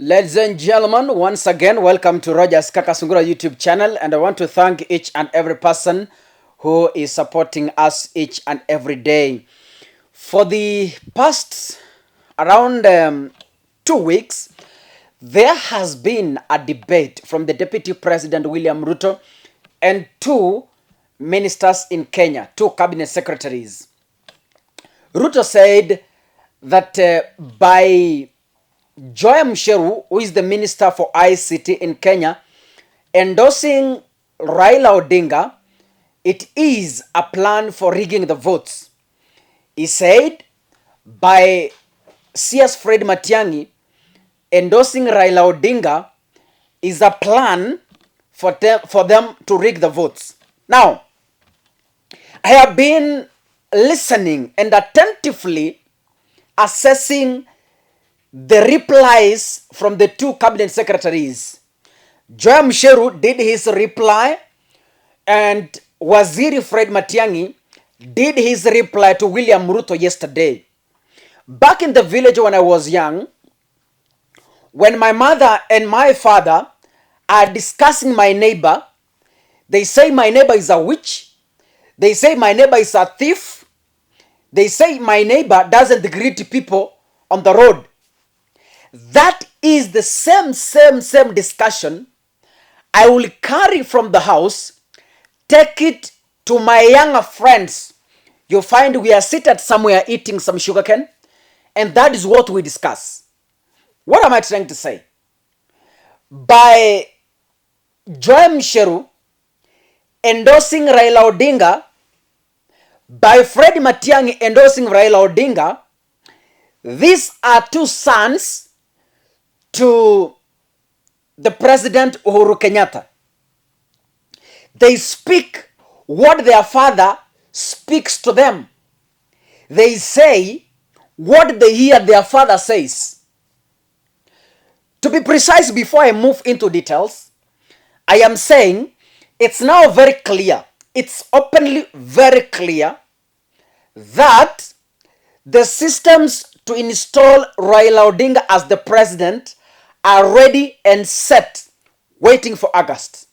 Ladies and gentlemen, once again, welcome to Roger's Kakasungura YouTube channel, and I want to thank each and every person who is supporting us each and every day. For the past around 2 weeks, there has been a debate from the Deputy President William Ruto and two ministers in Kenya, two cabinet secretaries. Ruto said that by Joy Msheru, who is the Minister for ICT in Kenya, endorsing Raila Odinga, it is a plan for rigging the votes. He said by CS Fred Matiang'i endorsing Raila Odinga is a plan for them to rig the votes. Now, I have been listening and attentively assessing the replies from the two cabinet secretaries. Joy Msheru did his reply, and Waziri Fred Matiang'i did his reply to William Ruto yesterday. Back in the village when I was young, when my mother and my father are discussing my neighbor, they say my neighbor is a witch, they say my neighbor is a thief, they say my neighbor doesn't greet people on the road. That is the same discussion I will carry from the house, take it to my younger friends. You find we are seated somewhere eating some sugarcane, and that is what we discuss. What am I trying to say? By Joy Msheru endorsing Raila Odinga, by Fred Matiang'i endorsing Raila Odinga, these are two sons to the President Uhuru Kenyatta. They speak what their father speaks to them. They say what they hear their father says. To be precise, before I move into details, I am saying it's now very clear, it's openly very clear that the systems to install Raila Odinga as the president are ready and set, waiting for August.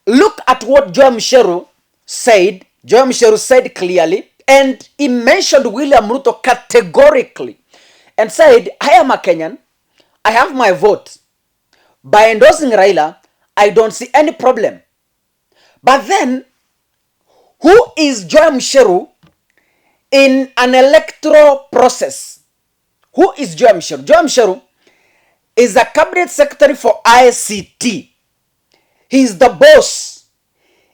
Look at what Joy Msheru said. Joy Msheru said clearly, and he mentioned William Ruto categorically and said, I am a Kenyan, I have my vote. By endorsing Raila, I don't see any problem. But then, who is Joy Msheru in an electoral process? Who is Joy Msheru? Joy Msheru is a cabinet secretary for ICT. He is the boss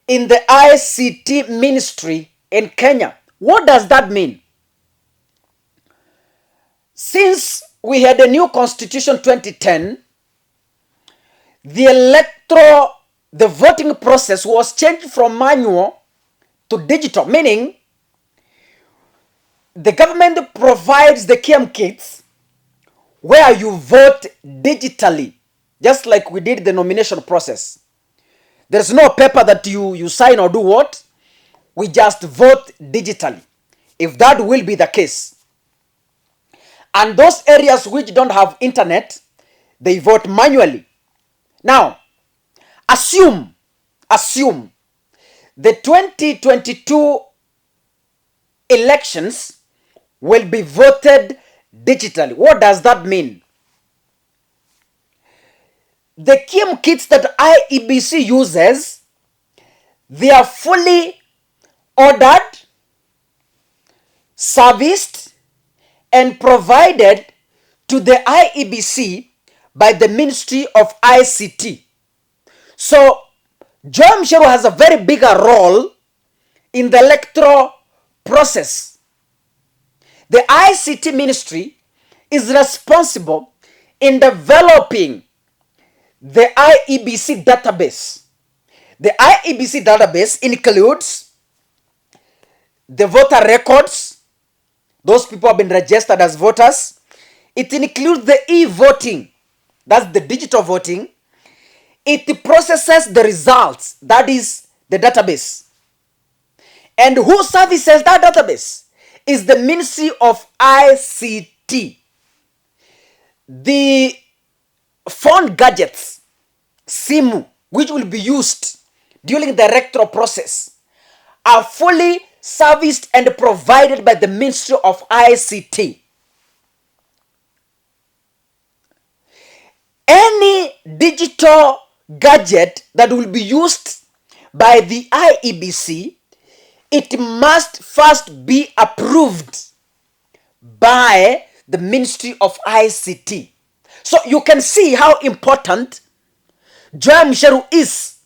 in the ICT ministry in Kenya. What does that mean? Since we had a new constitution 2010, the voting process was changed from manual to digital, meaning the government provides the KM kits where you vote digitally, just like we did the nomination process. There's no paper that you sign or do what. We just vote digitally, if that will be the case. And those areas which don't have internet, they vote manually. Now, assume the 2022 elections will be voted digitally. What does that mean? The KM kits that IEBC uses, they are fully ordered, serviced, and provided to the IEBC by the Ministry of ICT. So, Joy Msheru has a very bigger role in the electoral process. The ICT ministry is responsible in developing the IEBC database. The IEBC database includes the voter records. Those people have been registered as voters. It includes the e-voting. That's the digital voting. It processes the results. That is the database. And who services that database is the Ministry of ICT. ICT, the phone gadgets, simu, which will be used during the electoral process, are fully serviced and provided by the Ministry of ICT. Any digital gadget that will be used by the IEBC, it must first be approved by the Ministry of ICT. So you can see how important Joy Msheru is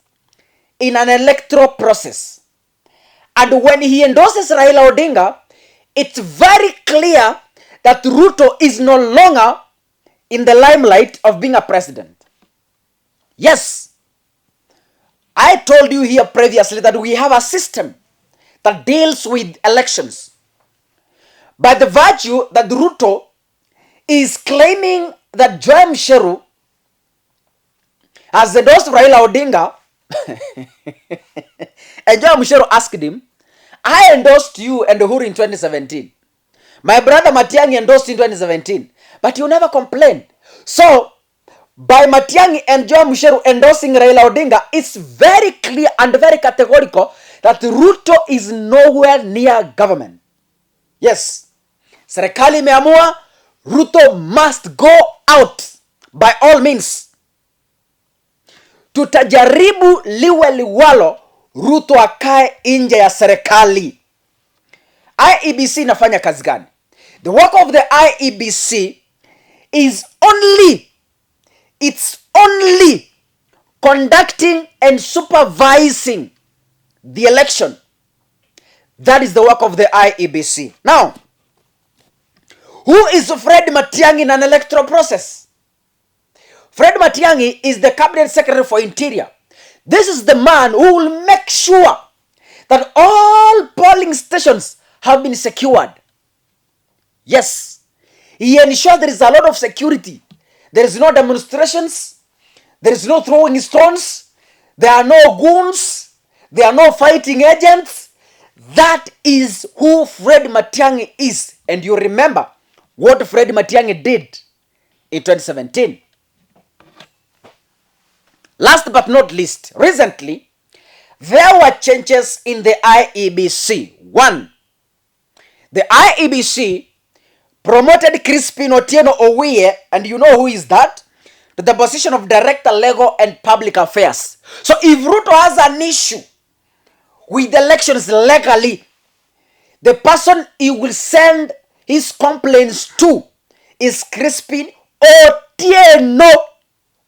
in an electoral process. And when he endorses Raila Odinga, it's very clear that Ruto is no longer in the limelight of being a president. Yes, I told you here previously that we have a system that deals with elections. By the virtue that Ruto is claiming that Joy Msheru has endorsed Raila Odinga, and Joy Msheru asked him, I endorsed you and Uhuru in 2017. My brother Matiang'i endorsed in 2017, but you never complained. So, by Matiang'i and Joy Msheru endorsing Raila Odinga, it's very clear and very categorical that Ruto is nowhere near government. Yes, serikali imeamua Ruto must go out by all means. Tutajaribu liwe liwalo, Ruto akae nje ya serikali. IEBC inafanya kazi gani? The work of the IEBC is only conducting and supervising the election. That is the work of the IEBC. Now, who is Fred Matiang'i in an electoral process? Fred Matiang'i is the Cabinet Secretary for Interior. This is the man who will make sure that all polling stations have been secured. Yes, he ensures there is a lot of security. There is no demonstrations. There is no throwing stones. There are no goons. There are no fighting agents. That is who Fred Matiang'i is. And you remember what Fred Matiang'i did in 2017. Last but not least, recently, there were changes in the IEBC. One, the IEBC promoted Crispin Otieno Owiye, and you know who is that, to the position of Director Legal and Public Affairs. So if Ruto has an issue with elections legally, the person he will send his complaints to is Crispin Otieno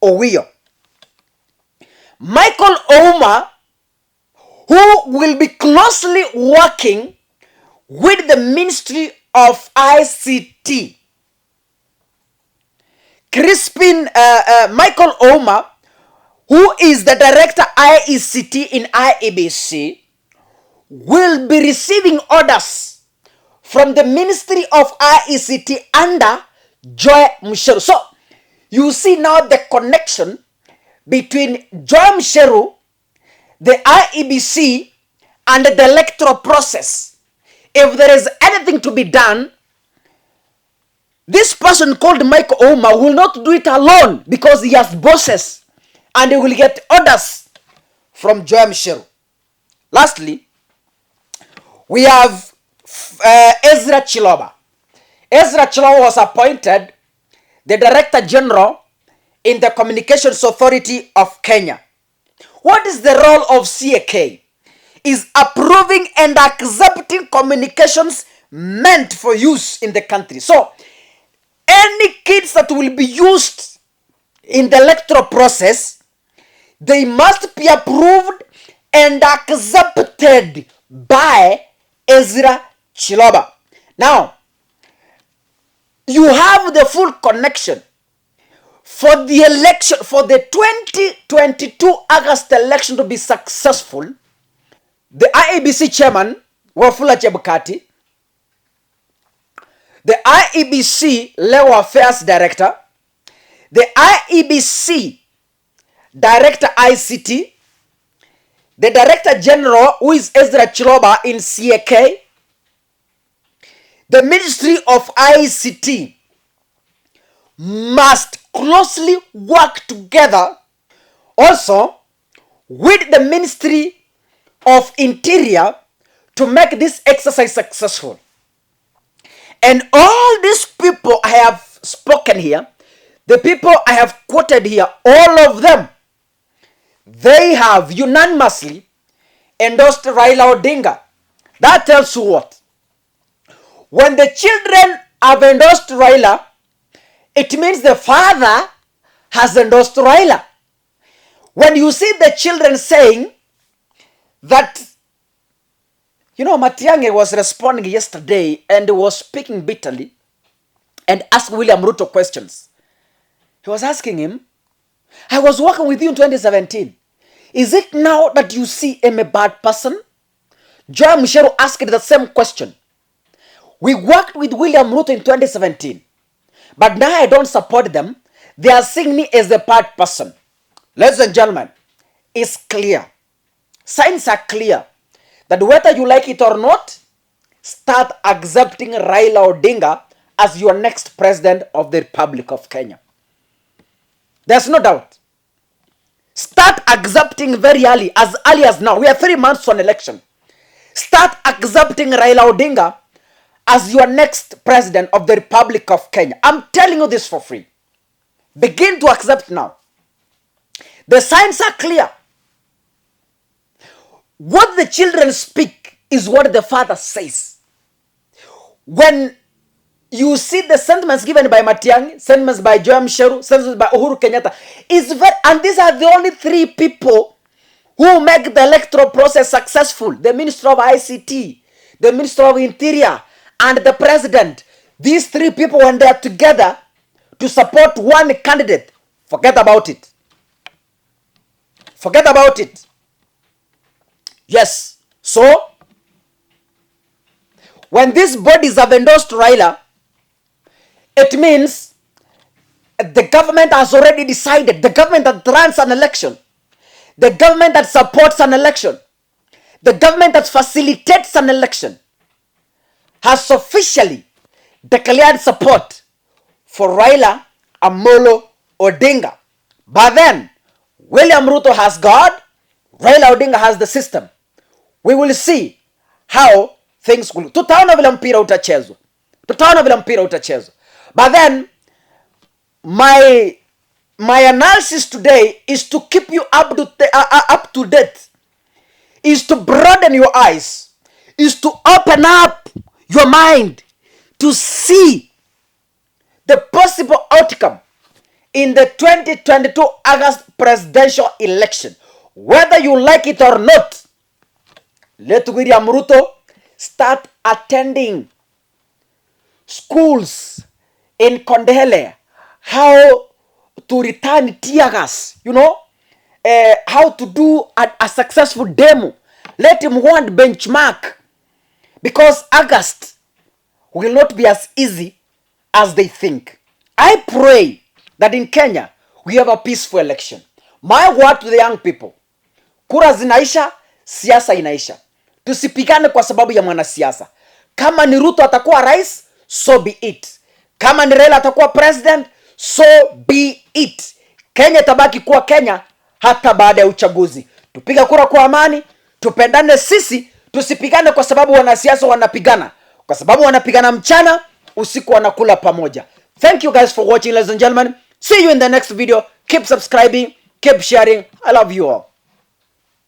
Owiye. Michael Ouma, who will be closely working with the Ministry of ICT. Michael Ouma, who is the Director IECT in IEBC, will be receiving orders from the Ministry of IECT under Joy Msheru. So, you see now the connection between Joy Msheru, the IEBC, and the electoral process. If there is anything to be done, this person called Michael Ouma will not do it alone because he has bosses and he will get orders from Joy Msheru. Lastly, we have Ezra Chiloba. Ezra Chiloba was appointed the Director General in the Communications Authority of Kenya. What is the role of CAK? Is approving and accepting communications meant for use in the country. So, any kids that will be used in the electoral process, they must be approved and accepted by Ezra Chiloba. Now, you have the full connection. For the election, for the 2022 August election to be successful, the IEBC chairman, Wafula Chebukati, the IEBC Legal Affairs Director, the IEBC Director ICT, the Director General, who is Ezra Chiloba in CAK, the Ministry of ICT must closely work together also with the Ministry of Interior to make this exercise successful. And all these people I have spoken here, the people I have quoted here, all of them, they have unanimously endorsed Raila Odinga. That tells you what? When the children have endorsed Raila, it means the father has endorsed Raila. When you see the children saying that, Matiang'i was responding yesterday and was speaking bitterly and asked William Ruto questions. He was asking him, I was working with you in 2017. Is it now that you see him a bad person? Joy Mucheru asked the same question. We worked with William Ruto in 2017, but now I don't support them. They are seeing me as a bad person. Ladies and gentlemen, it's clear. Signs are clear that whether you like it or not, start accepting Raila Odinga as your next president of the Republic of Kenya. There's no doubt. Start accepting very early as now. We are 3 months to an election. Start accepting Raila Odinga as your next president of the Republic of Kenya. I'm telling you this for free. Begin to accept now. The signs are clear. What the children speak is what the father says. When you see the sentiments given by Matiang'i, sentiments by Joy Mucheru, sentiments by Uhuru Kenyatta, and these are the only 3 people who make the electoral process successful. The Minister of ICT, the Minister of Interior, and the President. These 3 people, when they are together to support one candidate, forget about it. Forget about it. Yes. So, when these bodies have endorsed Raila, it means the government has already decided. The government that runs an election, the government that supports an election, the government that facilitates an election, has officially declared support for Raila Amolo Odinga. But then, William Ruto has God, Raila Odinga has the system. We will see how things will. Tutaona vile mpira utachezwa. Tutaona vile mpira utachezwa. But then, my analysis today is to keep you up to date, is to broaden your eyes, is to open up your mind to see the possible outcome in the 2022 August presidential election. Whether you like it or not, let William Ruto start attending schools in Kondele, how to return tear gas, how to do a successful demo. Let him want benchmark, because August will not be as easy as they think. I pray that in Kenya we have a peaceful election. My word to the young people, kura zinaisha, siasa inaisha. Tusipigane kwa sababu ya mwanasiasa. Kama ni Ruto atakuwa rais, so be it. Kama ni Raila atakuwa president, so be it. Kenya tabaki kuwa Kenya hata baada ya uchaguzi. Tupiga kura kwa amani, tupendane sisi, tusipigane kwa sababu wanasiasa wanapigana. Kwa sababu wanapigana mchana, usiku wanakula pamoja. Thank you guys for watching, ladies and gentlemen. See you in the next video. Keep subscribing, keep sharing. I love you all.